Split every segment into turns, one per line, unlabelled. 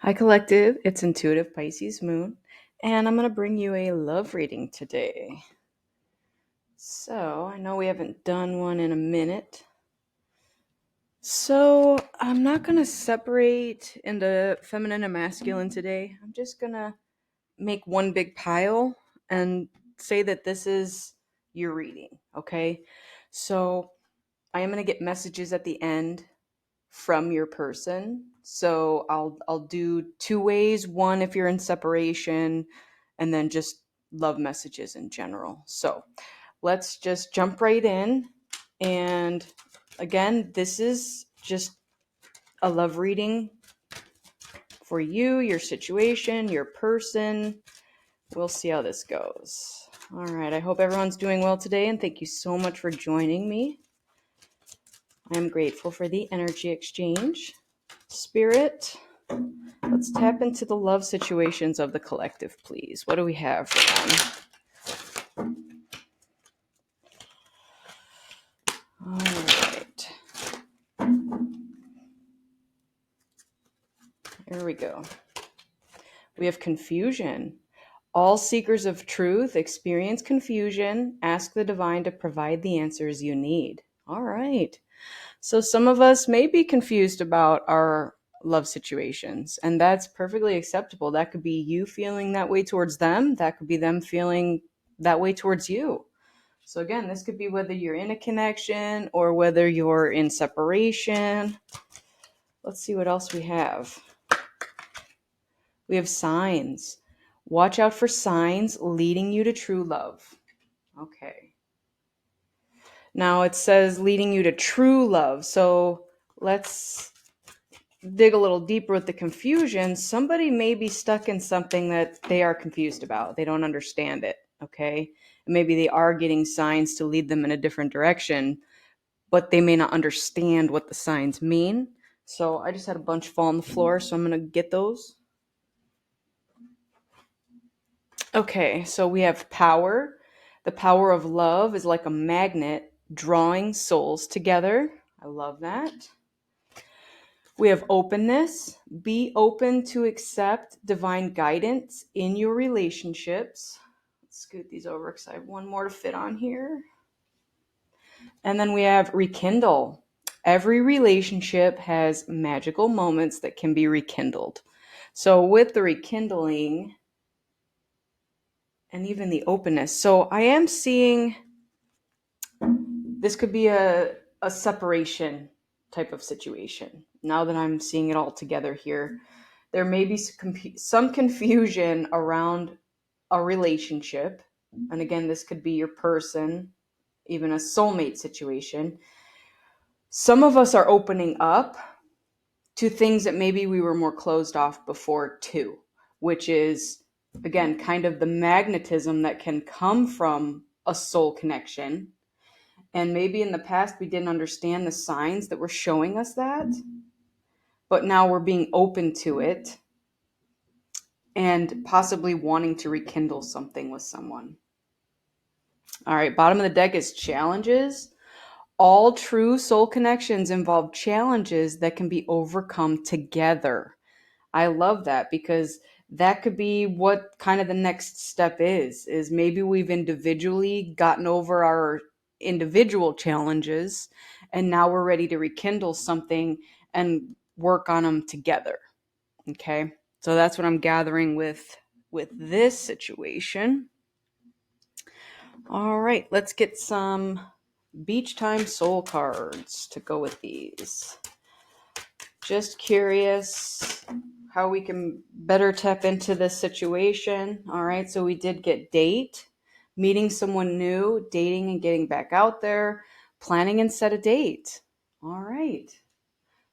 Hi, Collective. It's Intuitive Pisces Moon, and I'm going to bring you a love reading today. So, I know we haven't done one in a minute. So, I'm not going to separate into feminine and masculine today. I'm just going to make one big pile and say that this is your reading, okay? So, I am going to get messages at the end from your person. So I'll do two ways. One if you're in separation, and then just love messages in general. So let's just jump right in. And again, this is just a love reading for you, your situation, your person. We'll see how this goes. All right. I hope everyone's doing well today, and thank you so much for joining me. I am grateful for the energy exchange. Spirit, let's tap into the love situations of the collective, please. What do we have for them? All right. Here we go. We have confusion. All seekers of truth experience confusion. Ask the divine to provide the answers you need. All right. So some of us may be confused about our love situations, and that's perfectly acceptable. That could be you feeling that way towards them. That could be them feeling that way towards you. So again, this could be whether you're in a connection or whether you're in separation. Let's see what else we have. We have signs. Watch out for signs leading you to true love. Okay. Now it says leading you to true love. So let's dig a little deeper with the confusion. Somebody may be stuck in something that they are confused about. They don't understand it. Okay. And maybe they are getting signs to lead them in a different direction, but they may not understand what the signs mean. So I just had a bunch fall on the floor, so I'm going to get those. Okay, so we have power. The power of love is like a magnet drawing souls together. I love that. We have openness. Be open to accept divine guidance in your relationships. Let's scoot these over because I have one more to fit on here. And then we have rekindle. Every relationship has magical moments that can be rekindled. So with the rekindling and even the openness, so I am seeing this could be a separation type of situation. Now that I'm seeing it all together here, there may be some confusion around a relationship. And again, this could be your person, even a soulmate situation. Some of us are opening up to things that maybe we were more closed off before too, which is, again, kind of the magnetism that can come from a soul connection. And maybe in the past we didn't understand the signs that were showing us that, but now we're being open to it and possibly wanting to rekindle something with someone. All right, bottom of the deck is challenges. All true soul connections involve challenges that can be overcome together. I love that because that could be what kind of the next step is maybe we've individually gotten over our individual challenges and now we're ready to rekindle something and work on them together. Okay? So that's what I'm gathering with this situation. All right, let's get some beach time soul cards to go with these. Just curious how we can better tap into this situation. All right, so we did get date, meeting someone new, dating and getting back out there, planning and set a date. All right.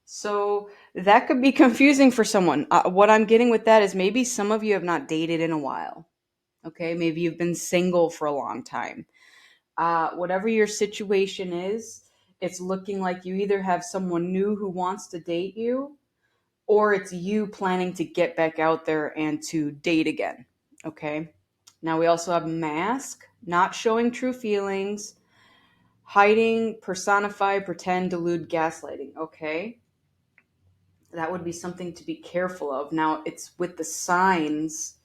So that could be confusing for someone. What I'm getting with that is maybe some of you have not dated in a while. Okay, maybe you've been single for a long time. Whatever your situation is, it's looking like you either have someone new who wants to date you, or it's you planning to get back out there and to date again. Okay. Now we also have mask, not showing true feelings, hiding, personify, pretend, delude, gaslighting. Okay. That would be something to be careful of. Now, it's with the signs.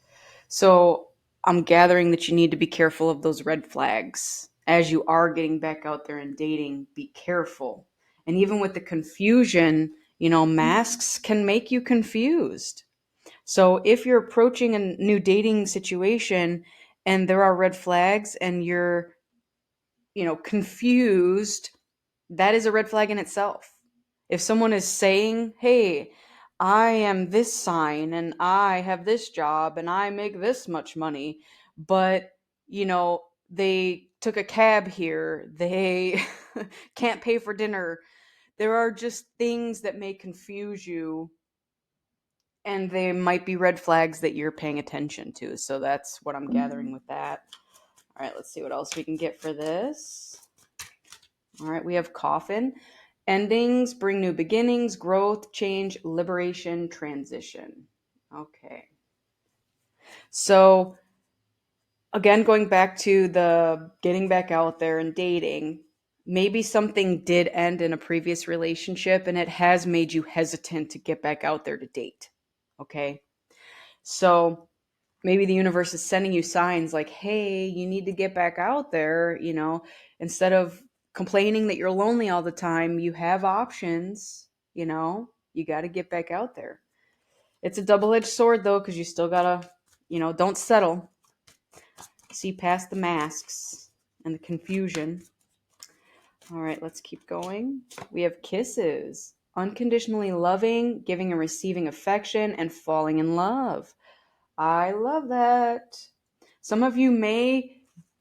So I'm gathering that you need to be careful of those red flags. As you are getting back out there and dating, be careful. And even with the confusion, masks can make you confused. So if you're approaching a new dating situation and there are red flags and you're, confused, that is a red flag in itself. If someone is saying, "Hey, I am this sign and I have this job and I make this much money," but, they took a cab here, they can't pay for dinner. There are just things that may confuse you, and they might be red flags that you're paying attention to. So that's what I'm gathering with that. All right, let's see what else we can get for this. All right, we have coffin. Endings bring new beginnings, growth, change, liberation, transition. Okay. So, again, going back to the getting back out there and dating, maybe something did end in a previous relationship and it has made you hesitant to get back out there to date. Okay. So, maybe the universe is sending you signs like, hey, you need to get back out there, instead of complaining that you're lonely all the time, you have options, you got to get back out there. It's a double-edged sword though, because you still got to, don't settle. See past the masks and the confusion. All right, let's keep going. We have kisses. Unconditionally loving, giving and receiving affection, and falling in love. I love that. Some of you may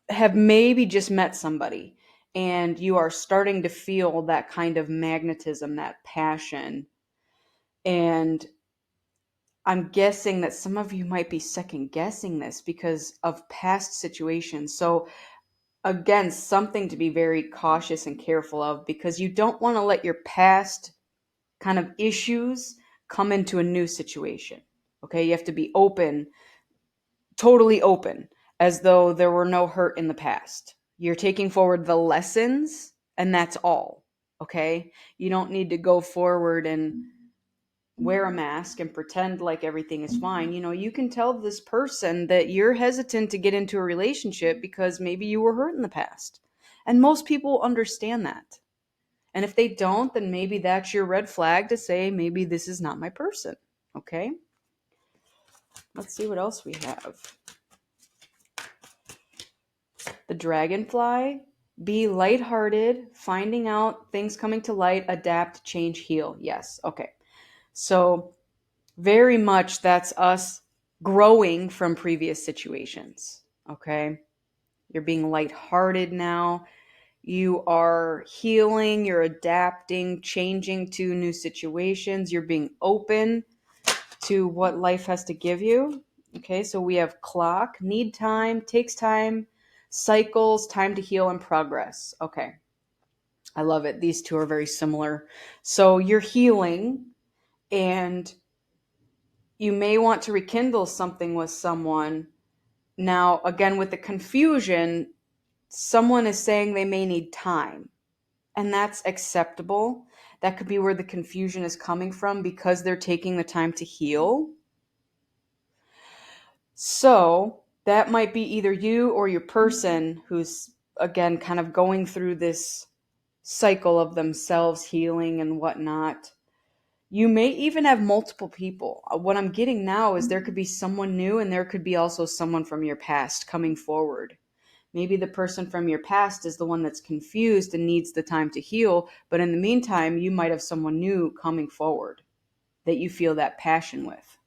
have maybe just met somebody and you are starting to feel that kind of magnetism, that passion. And I'm guessing that some of you might be second guessing this because of past situations. So, again, something to be very cautious and careful of, because you don't want to let your past kind of issues come into a new situation. Okay, you have to be open, totally open, as though there were no hurt in the past. You're taking forward the lessons, and that's all. Okay? You don't need to go forward and wear a mask and pretend like everything is fine. You can tell this person that you're hesitant to get into a relationship because maybe you were hurt in the past. And most people understand that. And if they don't, then maybe that's your red flag to say, maybe this is not my person. Okay? Let's see what else we have. The dragonfly. Be lighthearted, finding out things coming to light, adapt, change, heal. Yes. Okay. So, very much that's us growing from previous situations. Okay. You're being lighthearted now. You are healing, you're adapting, changing to new situations. You're being open to what life has to give you. Okay, so we have clock, need time, takes time, cycles, time to heal, and progress. Okay, I love it. These two are very similar. So you're healing, and you may want to rekindle something with someone. Now, again, with the confusion, someone is saying they may need time, and that's acceptable. That could be where the confusion is coming from, because they're taking the time to heal. So that might be either you or your person who's, again, kind of going through this cycle of themselves healing and whatnot. You may even have multiple people. What I'm getting now is there could be someone new, and there could be also someone from your past coming forward. Maybe the person from your past is the one that's confused and needs the time to heal, but in the meantime, you might have someone new coming forward that you feel that passion with.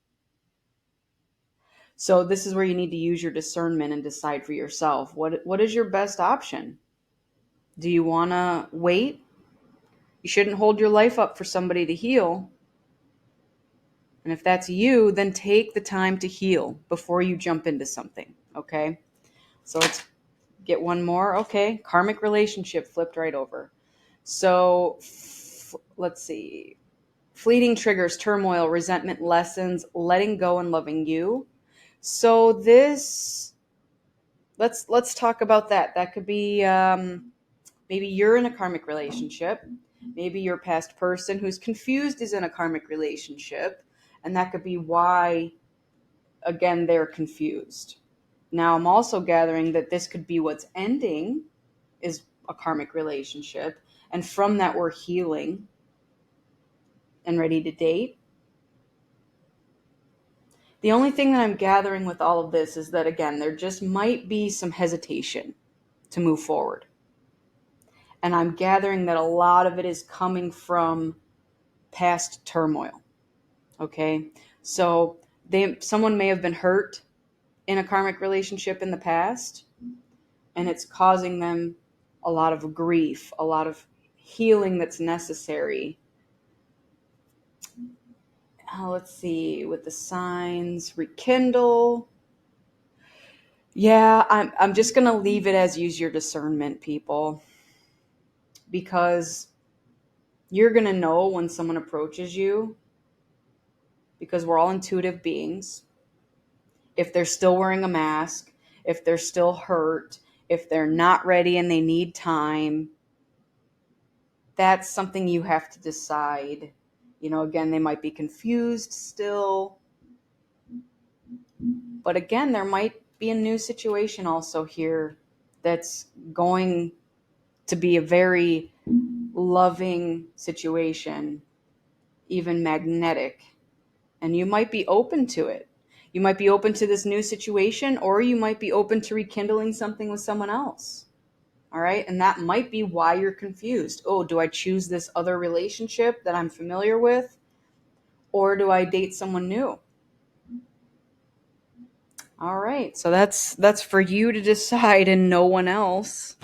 So this is where you need to use your discernment and decide for yourself, what is your best option? Do you want to wait? You shouldn't hold your life up for somebody to heal. And if that's you, then take the time to heal before you jump into something, okay? So let's get one more. Okay, karmic relationship flipped right over. So let's see. Fleeting triggers, turmoil, resentment, lessons, letting go and loving you. So this, let's talk about that. That could be maybe you're in a karmic relationship Maybe your past person who's confused is in a karmic relationship, and that could be why, again, they're confused. Now, I'm also gathering that this could be what's ending is a karmic relationship, and from that, we're healing and ready to date. The only thing that I'm gathering with all of this is that, again, there just might be some hesitation to move forward. And I'm gathering that a lot of it is coming from past turmoil. Okay? So someone may have been hurt in a karmic relationship in the past, and it's causing them a lot of grief, a lot of healing that's necessary. Let's see, with the signs, rekindle. Yeah, I'm just going to leave it as use your discernment, people, because you're going to know when someone approaches you, because we're all intuitive beings. If they're still wearing a mask, if they're still hurt, if they're not ready and they need time, that's something you have to decide. Again, they might be confused still. But again, there might be a new situation also here that's going to be a very loving situation, even magnetic. And you might be open to it. You might be open to this new situation, or you might be open to rekindling something with someone else. All right. And that might be why you're confused. Oh, do I choose this other relationship that I'm familiar with? Or do I date someone new? All right. So that's for you to decide and no one else.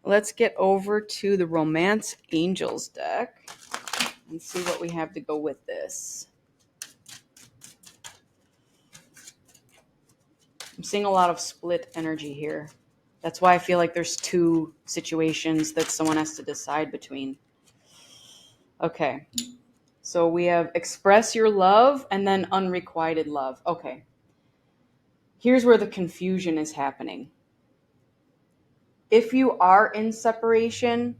Let's get over to the Romance Angels deck and see what we have to go with this. I'm seeing a lot of split energy here. That's why I feel like there's two situations that someone has to decide between. Okay. So we have express your love and then unrequited love. Okay. Here's where the confusion is happening. If you are in separation,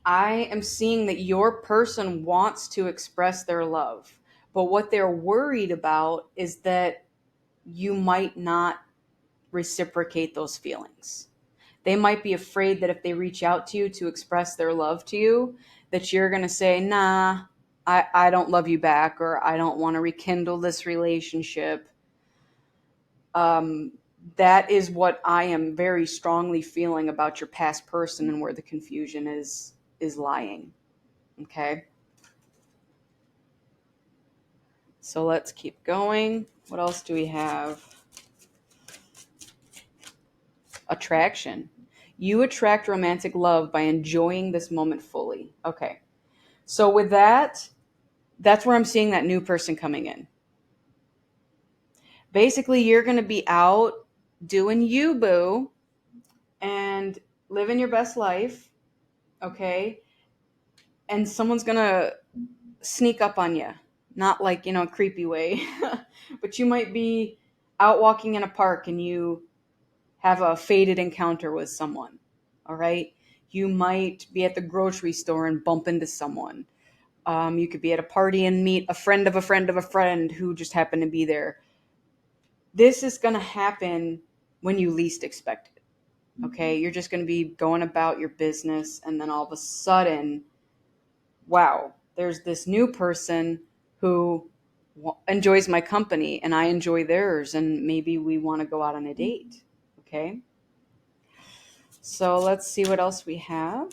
I am seeing that your person wants to express their love. But what they're worried about is that you might not reciprocate those feelings. They might be afraid that if they reach out to you to express their love to you, that you're going to say, nah, I don't love you back, or I don't want to rekindle this relationship. That is what I am very strongly feeling about your past person and where the confusion is lying. Okay. So let's keep going. What else do we have? Attraction. You attract romantic love by enjoying this moment fully. Okay. So with that, that's where I'm seeing that new person coming in. Basically, you're going to be out doing you, boo, and living your best life. Okay. And someone's going to sneak up on you. Not like, a creepy way, but you might be out walking in a park and you have a fated encounter with someone. All right. You might be at the grocery store and bump into someone. You could be at a party and meet a friend of a friend of a friend who just happened to be there. This is going to happen when you least expect it. Okay. You're just going to be going about your business. And then all of a sudden, wow, there's this new person who enjoys my company and I enjoy theirs. And maybe we want to go out on a date. Okay. So let's see what else we have.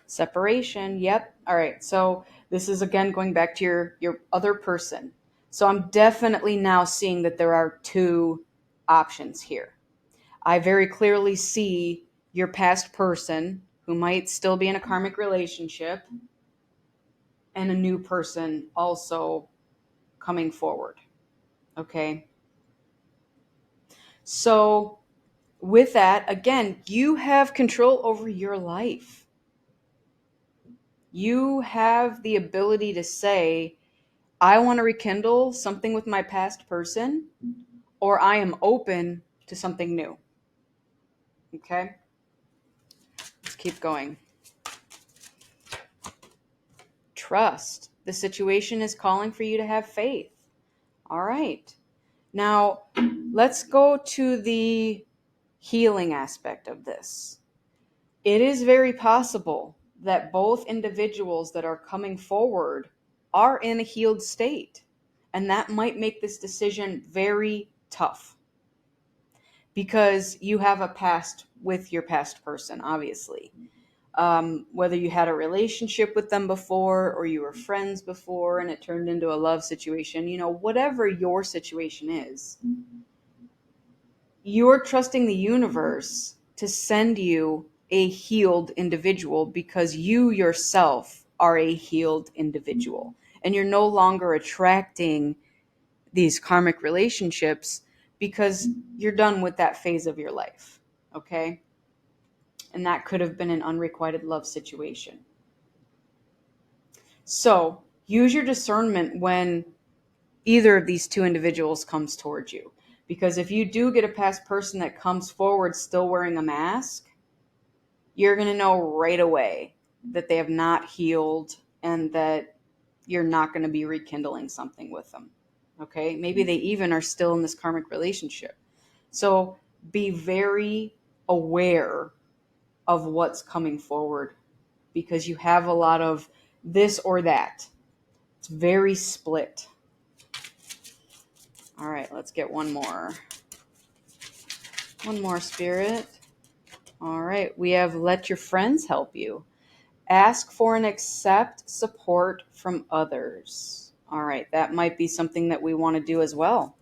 Separation. Yep. All right. So this is again going back to your other person. So I'm definitely now seeing that there are two options here. I very clearly see your past person who might still be in a karmic relationship and a new person also coming forward. Okay. So with that, again, you have control over your life. You have the ability to say, I want to rekindle something with my past person, or I am open to something new. Okay? Let's keep going. Trust. The situation is calling for you to have faith. All right. Now, let's go to the healing aspect of this. It is very possible that both individuals that are coming forward are in a healed state, and that might make this decision very tough because you have a past with your past person, obviously. Whether you had a relationship with them before or you were friends before and it turned into a love situation, whatever your situation is, you're trusting the universe to send you a healed individual because you yourself are a healed individual and you're no longer attracting these karmic relationships because you're done with that phase of your life. Okay? And that could have been an unrequited love situation. So use your discernment when either of these two individuals comes towards you. Because if you do get a past person that comes forward still wearing a mask, you're going to know right away that they have not healed and that you're not going to be rekindling something with them. Okay? Maybe they even are still in this karmic relationship. So be very aware of what's coming forward because you have a lot of this or that. It's very split. All right, let's get one more. One more, Spirit. All right, we have let your friends help you. Ask for and accept support from others. All right, that might be something that we want to do as well.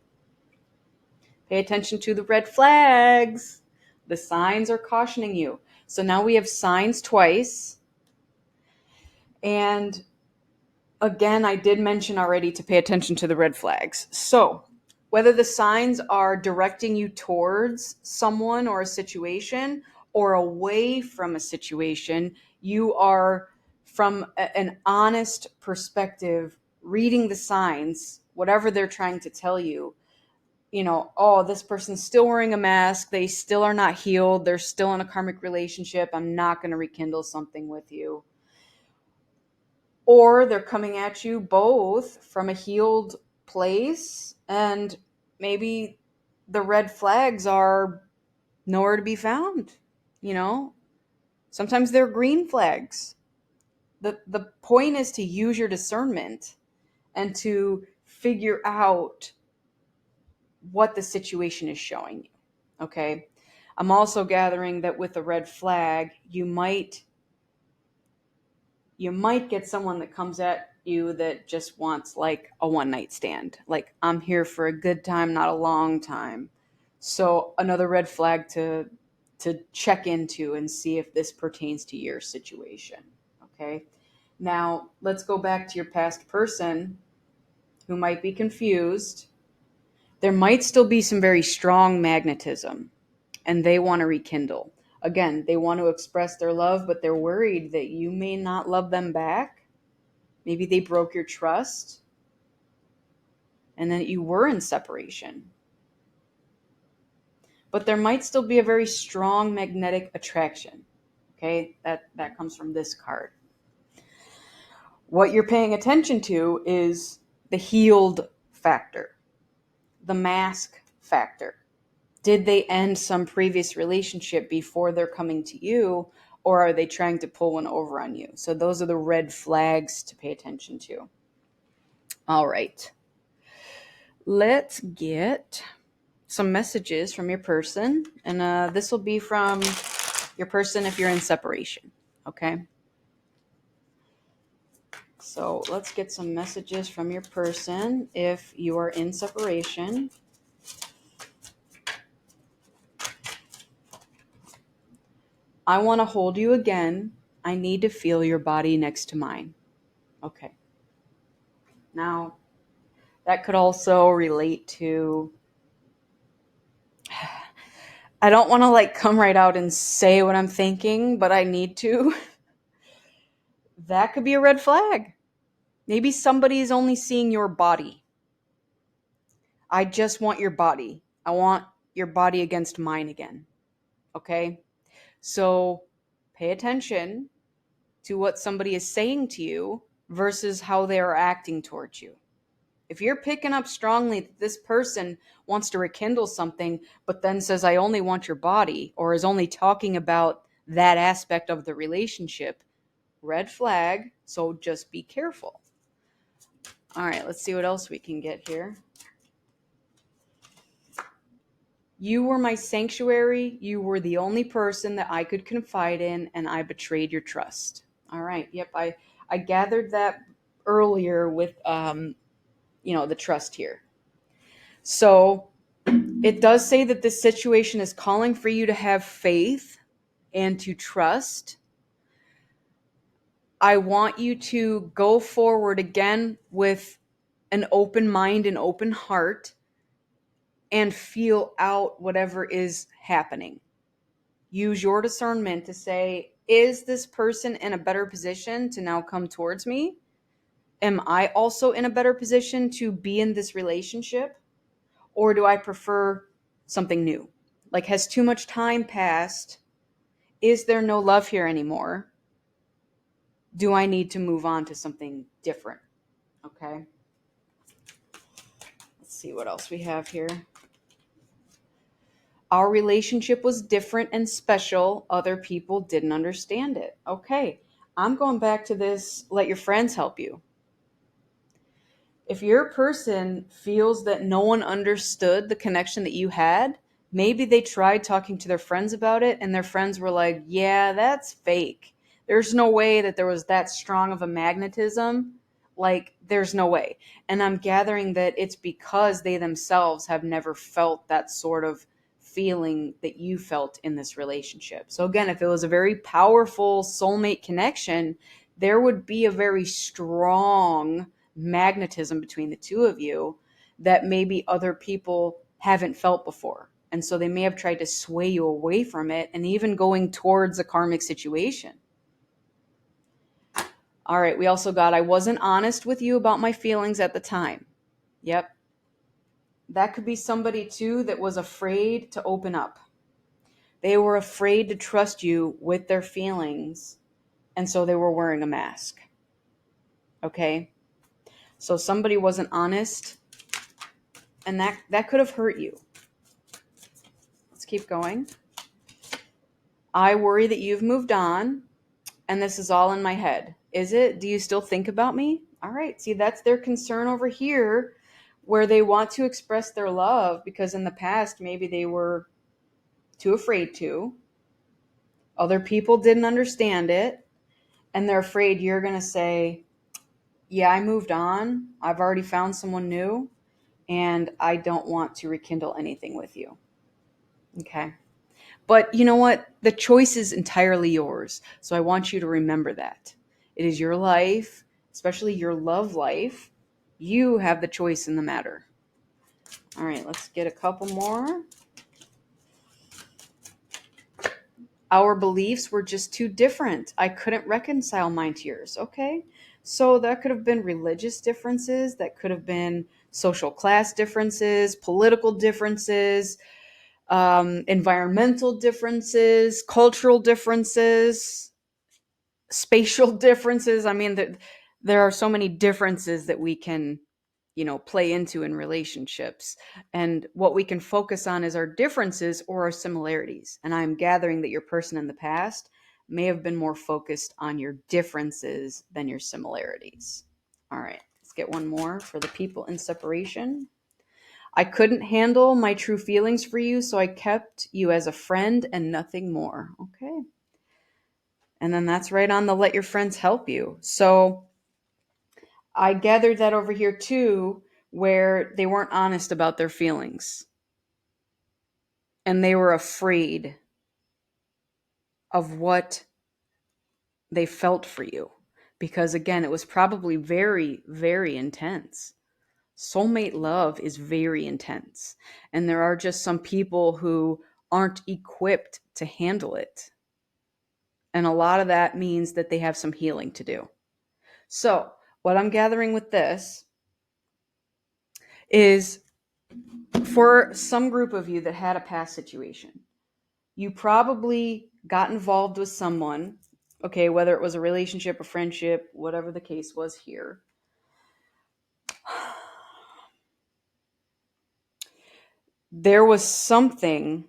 Pay attention to the red flags. The signs are cautioning you. So now we have signs twice. And again, I did mention already to pay attention to the red flags. So whether the signs are directing you towards someone or a situation or away from a situation, you are, from an honest perspective, reading the signs, whatever they're trying to tell you. Oh, this person's still wearing a mask. They still are not healed. They're still in a karmic relationship. I'm not going to rekindle something with you. Or they're coming at you both from a healed place, and maybe the red flags are nowhere to be found. Sometimes they're green flags. The point is to use your discernment and to figure out what the situation is showing you. Okay? I'm also gathering that with a red flag, you might get someone that comes at you that just wants like a one night stand. Like, I'm here for a good time, not a long time. So another red flag to check into and see if this pertains to your situation. Okay. Now let's go back to your past person who might be confused. There might still be some very strong magnetism and they want to rekindle. Again, they want to express their love, but they're worried that you may not love them back. Maybe they broke your trust and then you were in separation. But there might still be a very strong magnetic attraction. Okay, that comes from this card. What you're paying attention to is the healed factor, the mask factor. Did they end some previous relationship before they're coming to you, or are they trying to pull one over on you? So those are the red flags to pay attention to. All right. Let's get some messages from your person. And this will be from your person if you're in separation. Okay? So let's get some messages from your person if you are in separation. I want to hold you again. I need to feel your body next to mine. Okay. Now, that could also relate to, I don't want to come right out and say what I'm thinking, but I need to. That could be a red flag. Maybe somebody is only seeing your body. I just want your body. I want your body against mine again. Okay? So pay attention to what somebody is saying to you versus how they are acting towards you. If you're picking up strongly that this person wants to rekindle something, but then says, I only want your body, or is only talking about that aspect of the relationship, red flag. So just be careful. All right, let's see what else we can get here. You were my sanctuary. You were the only person that I could confide in, and I betrayed your trust. All right. Yep. I gathered that earlier with, the trust here. So it does say that this situation is calling for you to have faith and to trust. I want you to go forward again with an open mind and open heart and feel out whatever is happening. Use your discernment to say, is this person in a better position to now come towards me? Am I also in a better position to be in this relationship? Or do I prefer something new? Like, has too much time passed? Is there no love here anymore? Do I need to move on to something different? Okay. Let's see what else we have here. Our relationship was different and special. Other people didn't understand it. Okay. I'm going back to this, let your friends help you. If your person feels that no one understood the connection that you had, maybe they tried talking to their friends about it and their friends were like, yeah, that's fake. There's no way that there was that strong of a magnetism. Like, there's no way. And I'm gathering that it's because they themselves have never felt that sort of feeling that you felt in this relationship. So again, if it was a very powerful soulmate connection, there would be a very strong magnetism between the two of you that maybe other people haven't felt before. And so they may have tried to sway you away from it and even going towards a karmic situation. All right, we also got, I wasn't honest with you about my feelings at the time. Yep. That could be somebody too that was afraid to open up. They were afraid to trust you with their feelings, and so they were wearing a mask. Okay? So somebody wasn't honest, and that could have hurt you. Let's keep going. I worry that you've moved on, and this is all in my head. Is it? Do you still think about me? All right. See, that's their concern over here, where they want to express their love because in the past, maybe they were too afraid to. Other people didn't understand it, and they're afraid you're going to say, yeah, I moved on. I've already found someone new, and I don't want to rekindle anything with you. Okay. But you know what? The choice is entirely yours. So I want you to remember that. It is your life, especially your love life. You have the choice in the matter. All right, let's get a couple more. Our beliefs were just too different. I couldn't reconcile mine to yours. Okay. So that could have been religious differences. That could have been social class differences, political differences, environmental differences, cultural differences, spatial differences. I mean, there are so many differences that we can, play into in relationships. And what we can focus on is our differences or our similarities. And I'm gathering that your person in the past may have been more focused on your differences than your similarities. All right, let's get one more for the people in separation. I couldn't handle my true feelings for you, so I kept you as a friend and nothing more. Okay. And then that's right on the let your friends help you. So I gathered that over here too, where they weren't honest about their feelings. And they were afraid of what they felt for you. Because again, it was probably very, very intense. Soulmate love is very intense. And there are just some people who aren't equipped to handle it. And a lot of that means that they have some healing to do. So, what I'm gathering with this is For some group of you that had a past situation, you probably got involved with someone, okay, whether it was a relationship, a friendship, whatever the case was here. There was something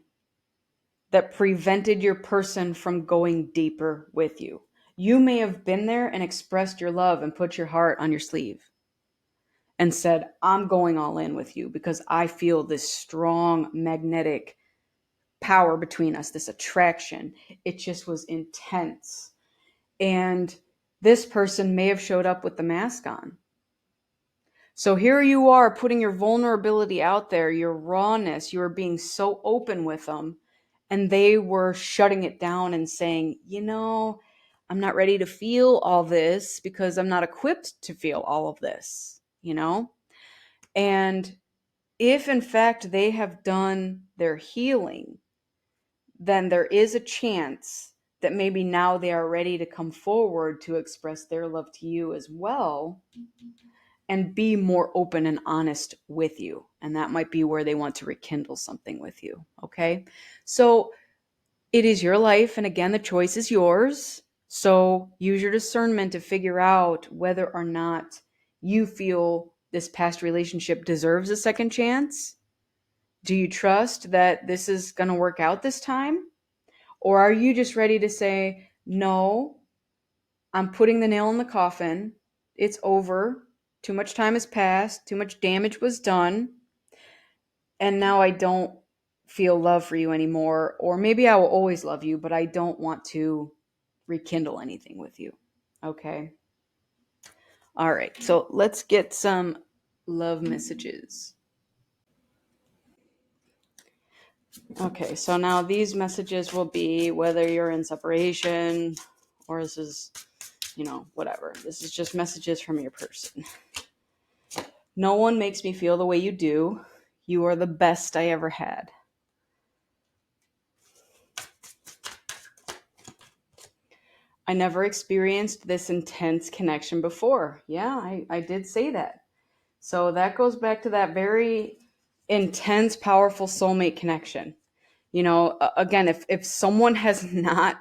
that prevented your person from going deeper with you. You may have been there and expressed your love and put your heart on your sleeve and said, I'm going all in with you because I feel this strong magnetic power between us, this attraction. It just was intense. And this person may have showed up with the mask on. So here you are putting your vulnerability out there, your rawness, you were being so open with them, and they were shutting it down and saying, I'm not ready to feel all this because I'm not equipped to feel all of this. And if in fact they have done their healing, then there is a chance that maybe now they are ready to come forward to express their love to you as well and be more open and honest with you. And that might be where they want to rekindle something with you. Okay. So it is your life. And again, the choice is yours. So use your discernment to figure out whether or not you feel this past relationship deserves a second chance. Do you trust that this is going to work out this time? Or are you just ready to say, no, I'm putting the nail in the coffin. It's over. Too much time has passed. Too much damage was done. And now I don't feel love for you anymore. Or maybe I will always love you, but I don't want to rekindle anything with you. Okay. All right. So let's get some love messages. Okay. So now these messages will be whether you're in separation or this is, whatever. This is just messages from your person. No one makes me feel the way you do. You are the best I ever had. I never experienced this intense connection before. Yeah, I did say that. So that goes back to that very intense, powerful soulmate connection. Again, if someone has not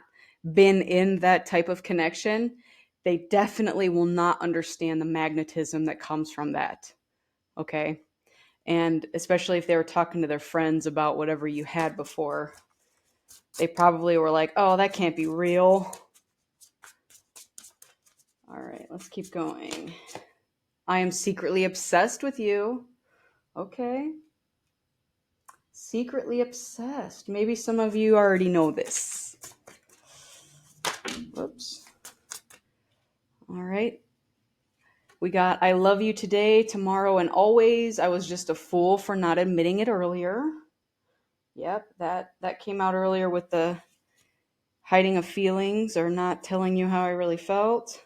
been in that type of connection, they definitely will not understand the magnetism that comes from that. Okay. And especially if they were talking to their friends about whatever you had before, they probably were like, oh, that can't be real. All right, let's keep going. I am secretly obsessed with you. Okay. Secretly obsessed. Maybe some of you already know this. Whoops. All right. We got I love you today, tomorrow, and always. I was just a fool for not admitting it earlier. Yep, that came out earlier with the hiding of feelings or not telling you how I really felt.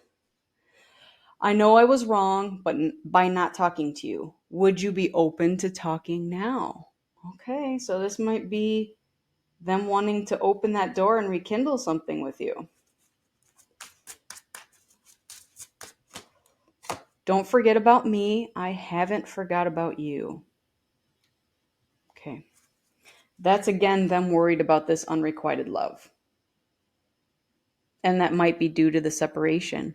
I know I was wrong, but by not talking to you, would you be open to talking now? Okay, so this might be them wanting to open that door and rekindle something with you. Don't forget about me. I haven't forgot about you. Okay. That's again them worried about this unrequited love. And that might be due to the separation.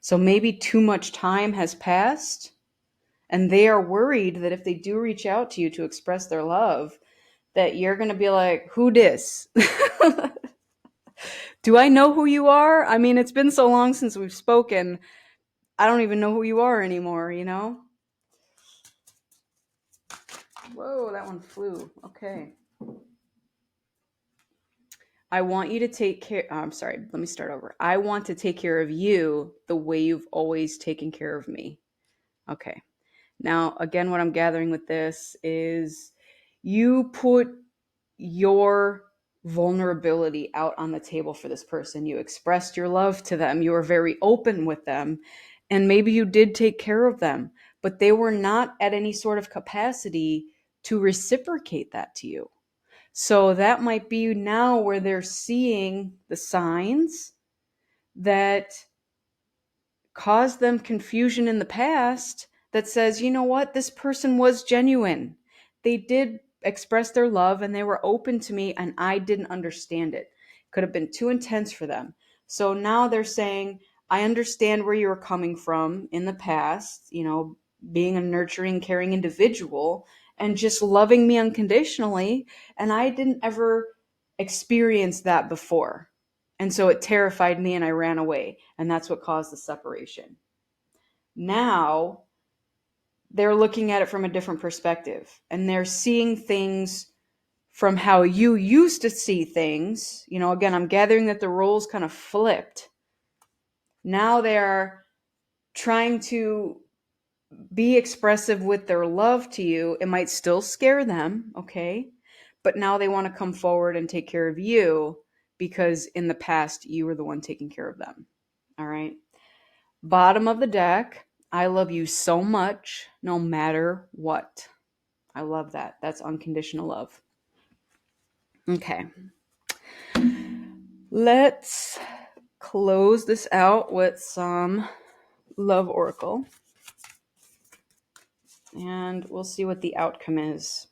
So maybe too much time has passed, and they are worried that if they do reach out to you to express their love, that you're going to be like, who dis? Do I know who you are? I mean, it's been so long since we've spoken. I don't even know who you are anymore. Whoa, that one flew. Okay. I want you to take care. Oh, I'm sorry. Let me start over. I want to take care of you the way you've always taken care of me. Okay. Now, again, what I'm gathering with this is you put your vulnerability out on the table for this person. You expressed your love to them. You were very open with them. And maybe you did take care of them, but they were not at any sort of capacity to reciprocate that to you. So that might be now where they're seeing the signs that caused them confusion in the past that says, you know what, this person was genuine. they did express their love and they were open to me, and I didn't understand it. Could have been too intense for them. So now they're saying, I understand where you were coming from in the past, being a nurturing, caring individual and just loving me unconditionally. And I didn't ever experience that before. And so it terrified me and I ran away. And that's what caused the separation. Now they're looking at it from a different perspective and they're seeing things from how you used to see things. Again, I'm gathering that the roles kind of flipped. Now they're trying to be expressive with their love to you. It might still scare them, okay? But now they want to come forward and take care of you because in the past you were the one taking care of them. All right. Bottom of the deck, I love you so much no matter what. I love that. That's unconditional love. Okay. Let's close this out with some love oracle. And we'll see what the outcome is.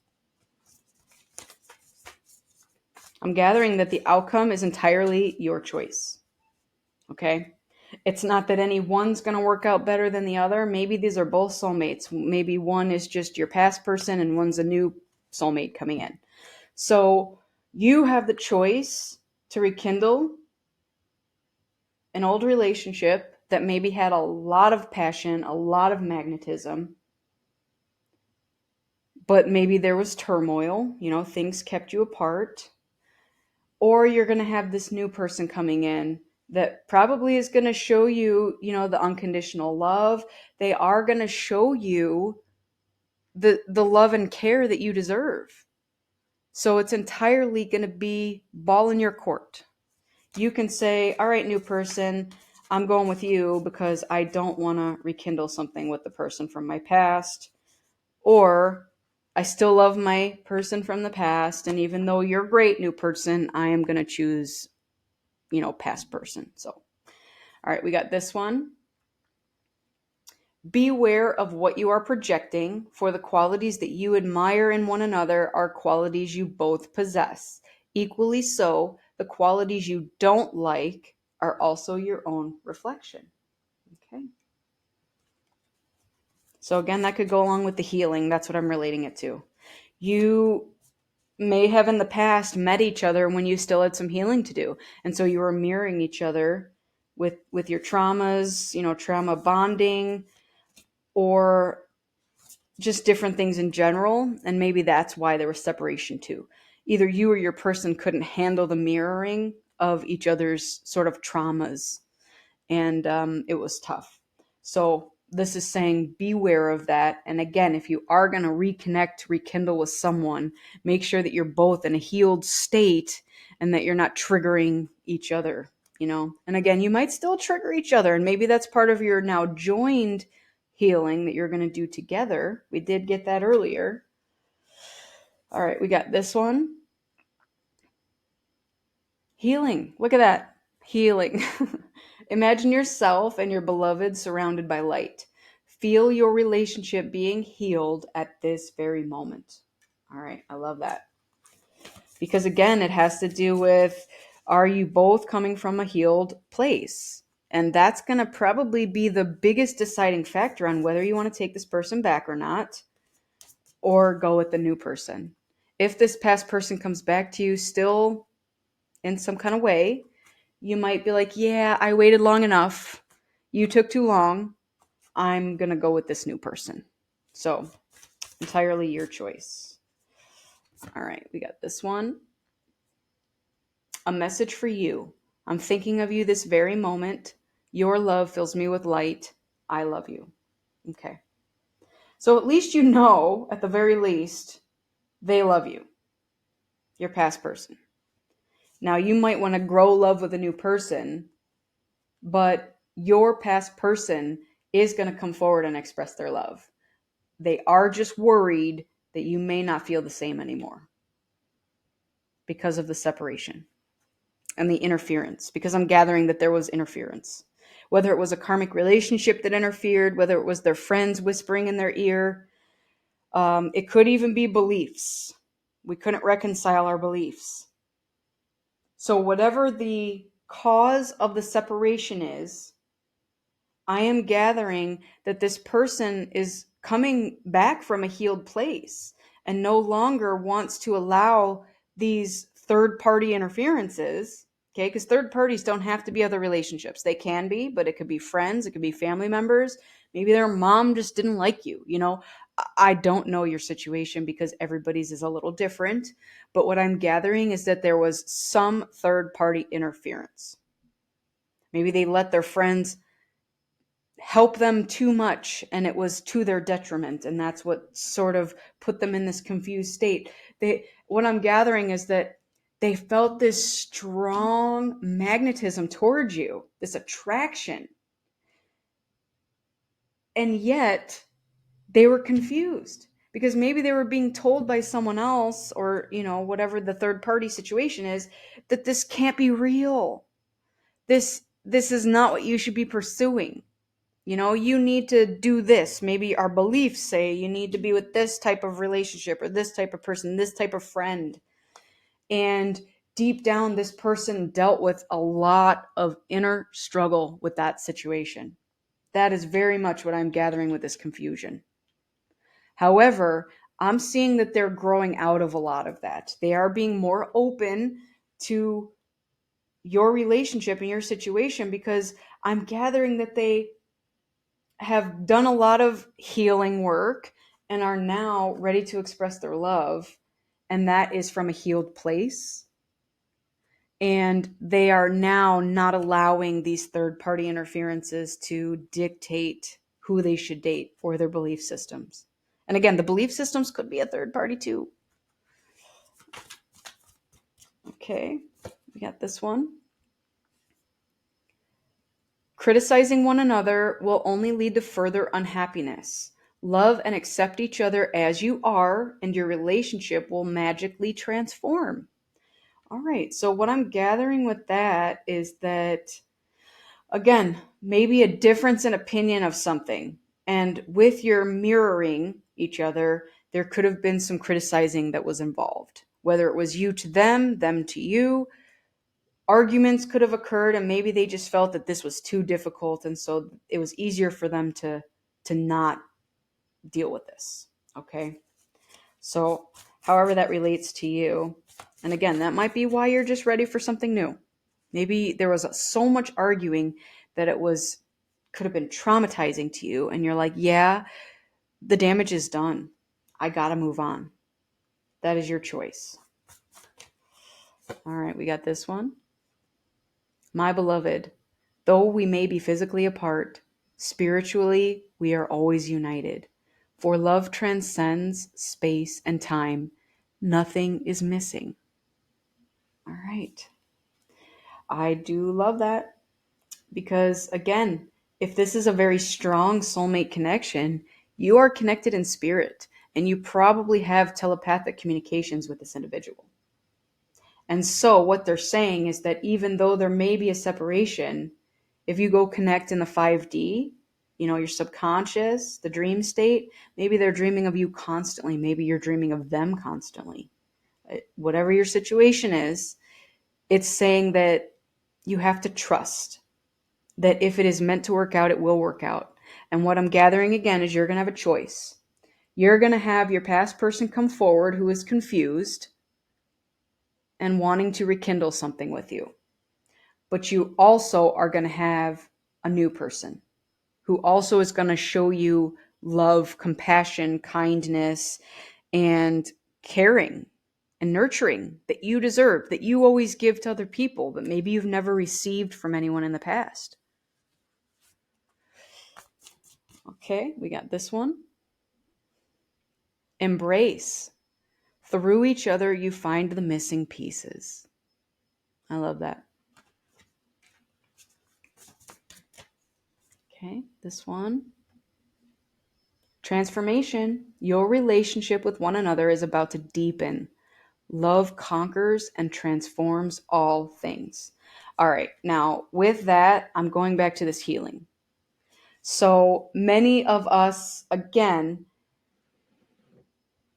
I'm gathering that the outcome is entirely your choice. Okay? It's not that any one's going to work out better than the other. Maybe these are both soulmates. Maybe one is just your past person and one's a new soulmate coming in. So you have the choice to rekindle an old relationship that maybe had a lot of passion, a lot of magnetism, but maybe there was turmoil, things kept you apart. Or you're going to have this new person coming in that probably is going to show you, the unconditional love. They are going to show you the love and care that you deserve. So it's entirely going to be ball in your court. You can say, all right, new person, I'm going with you because I don't want to rekindle something with the person from my past. Or I still love my person from the past. And even though you're a great, new person, I am going to choose, past person. So, all right, we got this one. Beware of what you are projecting, for the qualities that you admire in one another are qualities you both possess. Equally so, the qualities you don't like are also your own reflection. Okay. So again, that could go along with the healing. That's what I'm relating it to. You may have in the past met each other when you still had some healing to do. And so you were mirroring each other with your traumas, trauma bonding, or just different things in general. And maybe that's why there was separation too. Either you or your person couldn't handle the mirroring of each other's sort of traumas. And it was tough. So this is saying beware of that. And again, if you are going to reconnect, rekindle with someone, make sure that you're both in a healed state and that you're not triggering each other, And again, you might still trigger each other. And maybe that's part of your now joined healing that you're going to do together. We did get that earlier. All right, we got this one. Healing. Look at that. Healing. Imagine yourself and your beloved surrounded by light. Feel your relationship being healed at this very moment. All right, I love that. Because again, it has to do with, are you both coming from a healed place? And that's going to probably be the biggest deciding factor on whether you want to take this person back or not, or go with the new person. If this past person comes back to you still in some kind of way, you might be like, yeah, I waited long enough. You took too long. I'm going to go with this new person. So, entirely your choice. All right, we got this one. A message for you. I'm thinking of you this very moment. Your love fills me with light. I love you. Okay. So at least at the very least, they love you. Your past person. Now, you might want to grow love with a new person, but your past person is going to come forward and express their love. They are just worried that you may not feel the same anymore because of the separation and the interference, because I'm gathering that there was interference. Whether it was a karmic relationship that interfered, whether it was their friends whispering in their ear, It could even be beliefs. We couldn't reconcile our beliefs. So, whatever the cause of the separation is, I am gathering that this person is coming back from a healed place and no longer wants to allow these third party interferences. Okay, because third parties don't have to be other relationships. They can be, but it could be friends, it could be family members. Maybe their mom just didn't like you. I don't know your situation because everybody's is a little different. But what I'm gathering is that there was some third party interference. Maybe they let their friends help them too much and it was to their detriment, and that's what sort of put them in this confused state. What I'm gathering is that they felt this strong magnetism towards you, this attraction, and yet they were confused because maybe they were being told by someone else, or whatever the third party situation is, that this can't be real. This is not what you should be pursuing. You need to do this. Maybe our beliefs say you need to be with this type of relationship or this type of person, this type of friend. And deep down, this person dealt with a lot of inner struggle with that situation. That is very much what I'm gathering with this confusion. However, I'm seeing that they're growing out of a lot of that. They are being more open to your relationship and your situation because I'm gathering that they have done a lot of healing work and are now ready to express their love. And that is from a healed place. And they are now not allowing these third party interferences to dictate who they should date or their belief systems. And again, the belief systems could be a third party too. Okay, we got this one. Criticizing one another will only lead to further unhappiness. Love and accept each other as you are, and your relationship will magically transform. All right, so what I'm gathering with that is that, again, maybe a difference in opinion of something. And with your mirroring each other, there could have been some criticizing that was involved, whether it was you to them to you. Arguments could have occurred, and maybe they just felt that this was too difficult, and so it was easier for them to not deal with this. Okay, so however that relates to you, and again, that might be why you're just ready for something new. Maybe there was so much arguing that it was could have been traumatizing to you, and you're like, yeah, the damage is done, I gotta move on. That is your choice. All right, we got this one. My beloved, though we may be physically apart, spiritually we are always united. For love transcends space and time. Nothing is missing. All right. I do love that because, again, if this is a very strong soulmate connection, you are connected in spirit and you probably have telepathic communications with this individual. And so what they're saying is that even though there may be a separation, if you go connect in the 5D, your subconscious, the dream state, maybe they're dreaming of you constantly. Maybe you're dreaming of them constantly. Whatever your situation is, it's saying that you have to trust that if it is meant to work out, it will work out. And what I'm gathering again is you're going to have a choice. You're going to have your past person come forward who is confused and wanting to rekindle something with you. But you also are going to have a new person who also is going to show you love, compassion, kindness, and caring and nurturing that you deserve, that you always give to other people, but maybe you've never received from anyone in the past. Okay, we got this one. Embrace. Through each other, you find the missing pieces. I love that. Okay, this one. Transformation. Your relationship with one another is about to deepen. Love conquers and transforms all things. All right, now with that, I'm going back to this healing. So many of us, again,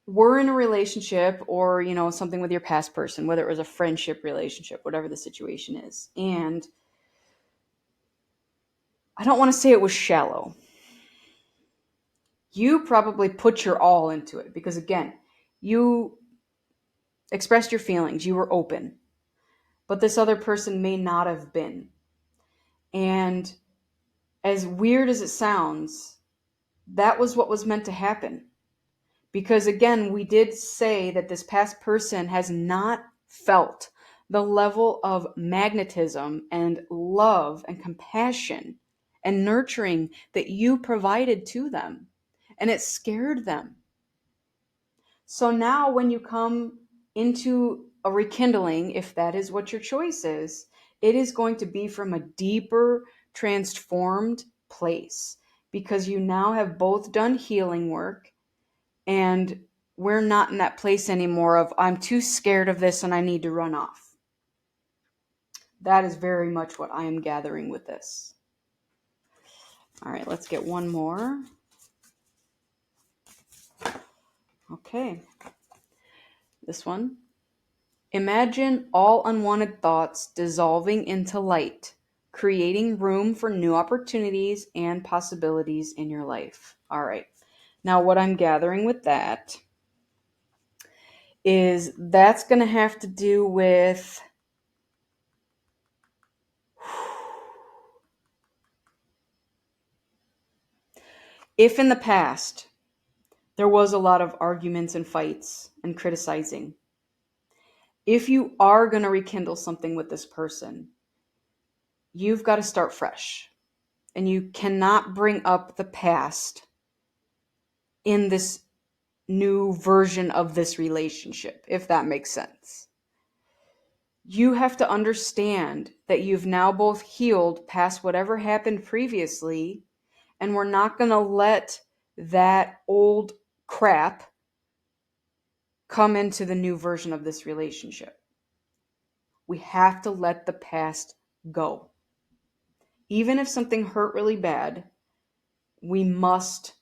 were in a relationship or, something with your past person, whether it was a friendship relationship, whatever the situation is. And I don't want to say it was shallow. You probably put your all into it because, again, you expressed your feelings, you were open, but this other person may not have been. And as weird as it sounds, that was what was meant to happen. Because again, we did say that this past person has not felt the level of magnetism and love and compassion and nurturing that you provided to them. And it scared them. So now when you come into a rekindling, if that is what your choice is, it is going to be from a deeper, transformed place because you now have both done healing work and we're not in that place anymore of I'm too scared of this and I need to run off. That is very much what I am gathering with this. All right, let's get one more. Okay. This one. Imagine all unwanted thoughts dissolving into light, creating room for new opportunities and possibilities in your life. All right. Now, what I'm gathering with that is that's going to have to do with if in the past there was a lot of arguments and fights and criticizing, if you are going to rekindle something with this person, you've got to start fresh. And you cannot bring up the past in this new version of this relationship, if that makes sense. You have to understand that you've now both healed past whatever happened previously, and we're not going to let that old crap come into the new version of this relationship. We have to let the past go. Even if something hurt really bad, we must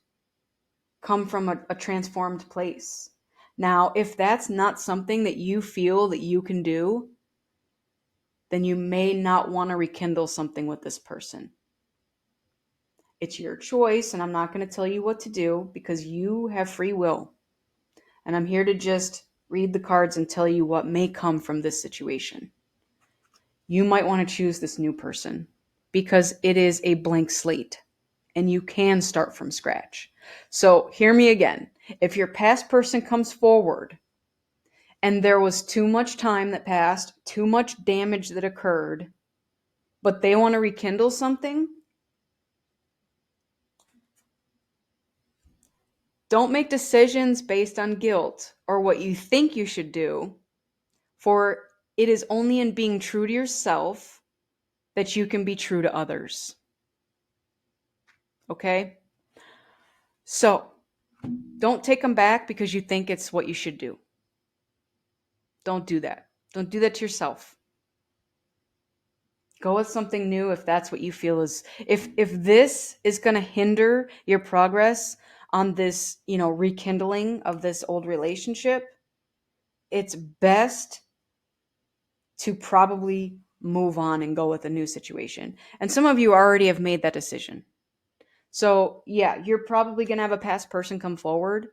come from a transformed place. Now, if that's not something that you feel that you can do, then you may not want to rekindle something with this person. It's your choice, and I'm not going to tell you what to do because you have free will. And I'm here to just read the cards and tell you what may come from this situation. You might want to choose this new person because it is a blank slate and you can start from scratch. So hear me again. If your past person comes forward and there was too much time that passed, too much damage that occurred, but they want to rekindle something, don't make decisions based on guilt or what you think you should do, for it is only in being true to yourself that you can be true to others. Okay? So, don't take them back because you think it's what you should do. Don't do that. Don't do that to yourself. Go with something new if that's what you feel is if this is going to hinder your progress on this, rekindling of this old relationship, it's best to probably move on and go with a new situation. And some of you already have made that decision. So, yeah, you're probably going to have a past person come forward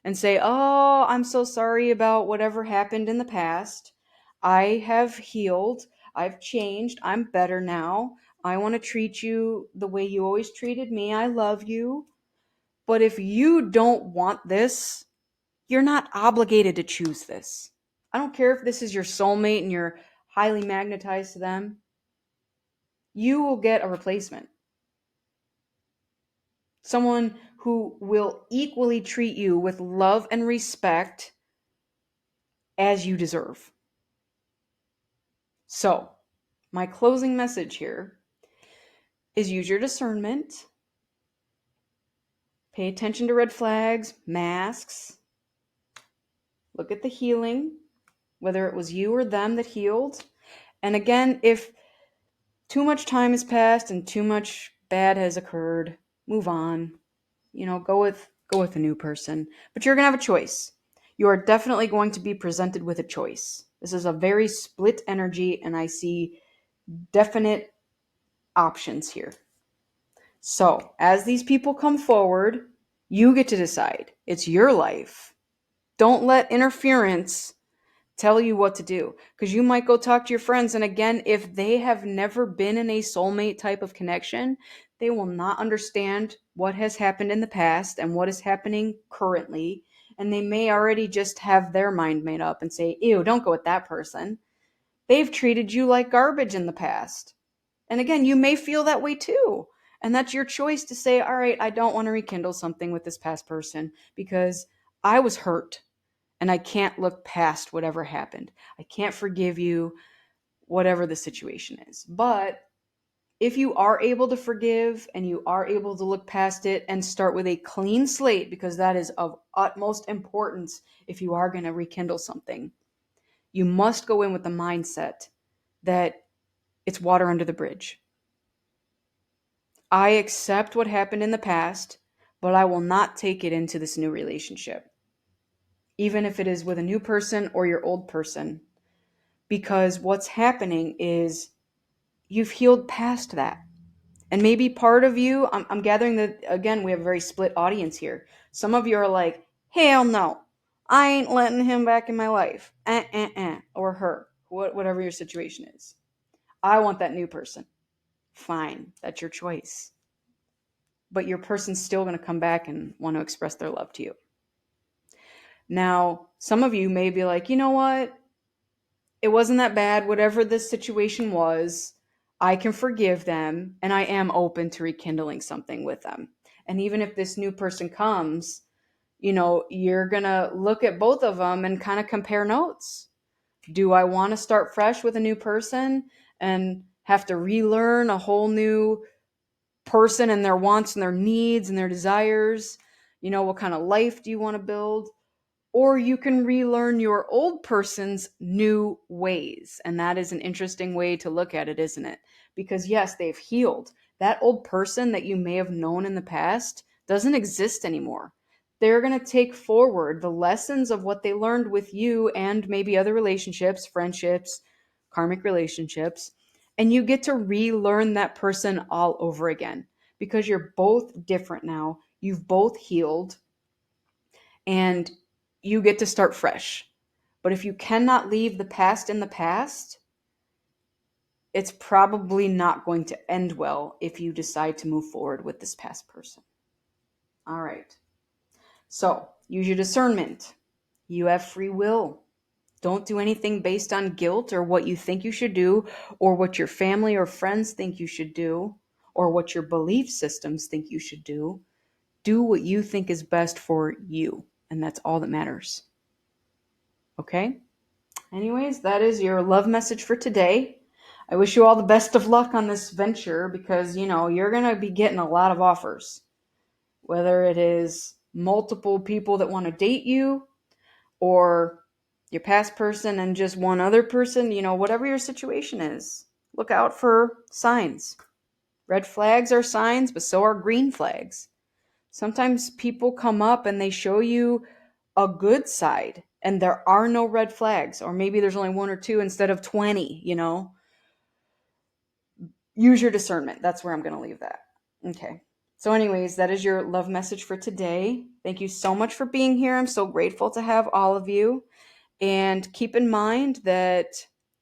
and say, "Oh, I'm so sorry about whatever happened in the past. I have healed. I've changed. I'm better now. I want to treat you the way you always treated me. I love you." But if you don't want this, you're not obligated to choose this. I don't care if this is your soulmate and you're highly magnetized to them. You will get a replacement. Someone who will equally treat you with love and respect as you deserve. So, my closing message here is use your discernment. Pay attention to red flags, masks. Look at the healing, whether it was you or them that healed. And again, if too much time has passed and too much bad has occurred, move on. Go with a new person. But you're going to have a choice. You are definitely going to be presented with a choice. This is a very split energy, and I see definite options here. So, as these people come forward, you get to decide. It's your life. Don't let interference tell you what to do, because you might go talk to your friends, and again, if they have never been in a soulmate type of connection, they will not understand what has happened in the past and what is happening currently, and they may already just have their mind made up and say, ew, don't go with that person. They've treated you like garbage in the past. And again, you may feel that way too. And that's your choice to say, all right, I don't want to rekindle something with this past person because I was hurt and I can't look past whatever happened. I can't forgive you, whatever the situation is. But if you are able to forgive and you are able to look past it and start with a clean slate, because that is of utmost importance if you are going to rekindle something, you must go in with the mindset that it's water under the bridge. I accept what happened in the past, but I will not take it into this new relationship, even if it is with a new person or your old person. Because what's happening is you've healed past that. And maybe part of you, I'm gathering that, again, we have a very split audience here. Some of you are like, hell no, I ain't letting him back in my life. Or her, whatever your situation is. I want that new person. Fine, that's your choice. But your person's still going to come back and want to express their love to you. Now, some of you may be like, you know what? It wasn't that bad. Whatever this situation was, I can forgive them and I am open to rekindling something with them. And even if this new person comes, you're going to look at both of them and kind of compare notes. Do I want to start fresh with a new person and have to relearn a whole new person and their wants and their needs and their desires? What kind of life do you want to build? Or you can relearn your old person's new ways. And that is an interesting way to look at it, isn't it? Because yes, they've healed. That old person that you may have known in the past doesn't exist anymore. They're going to take forward the lessons of what they learned with you and maybe other relationships, friendships, karmic relationships, and you get to relearn that person all over again because you're both different now. You've both healed and you get to start fresh. But if you cannot leave the past in the past, it's probably not going to end well if you decide to move forward with this past person. All right. So use your discernment. You have free will. Don't do anything based on guilt or what you think you should do or what your family or friends think you should do or what your belief systems think you should do. Do what you think is best for you. And that's all that matters. Okay? Anyways, that is your love message for today. I wish you all the best of luck on this venture because, you're going to be getting a lot of offers. Whether it is multiple people that want to date you or your past person and just one other person, whatever your situation is, look out for signs. Red flags are signs, but so are green flags. Sometimes people come up and they show you a good side and there are no red flags, or maybe there's only one or two instead of 20. Use your discernment. That's where I'm going to leave that. Okay. So anyways, that is your love message for today. Thank you so much for being here. I'm so grateful to have all of you. And keep in mind that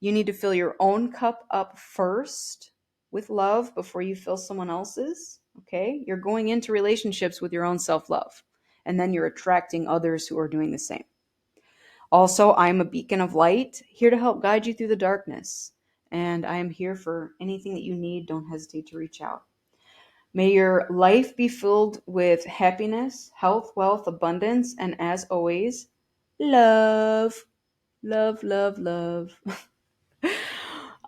you need to fill your own cup up first with love before you fill someone else's. Okay? You're going into relationships with your own self-love, and then you're attracting others who are doing the same. Also, I'm a beacon of light, here to help guide you through the darkness. And I am here for anything that you need. Don't hesitate to reach out. May your life be filled with happiness, health, wealth, abundance, and as always, love. Love, love, love.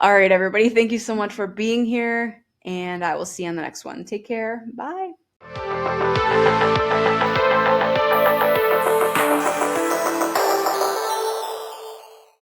All right, everybody. Thank you so much for being here, and I will see you on the next one. Take care. Bye.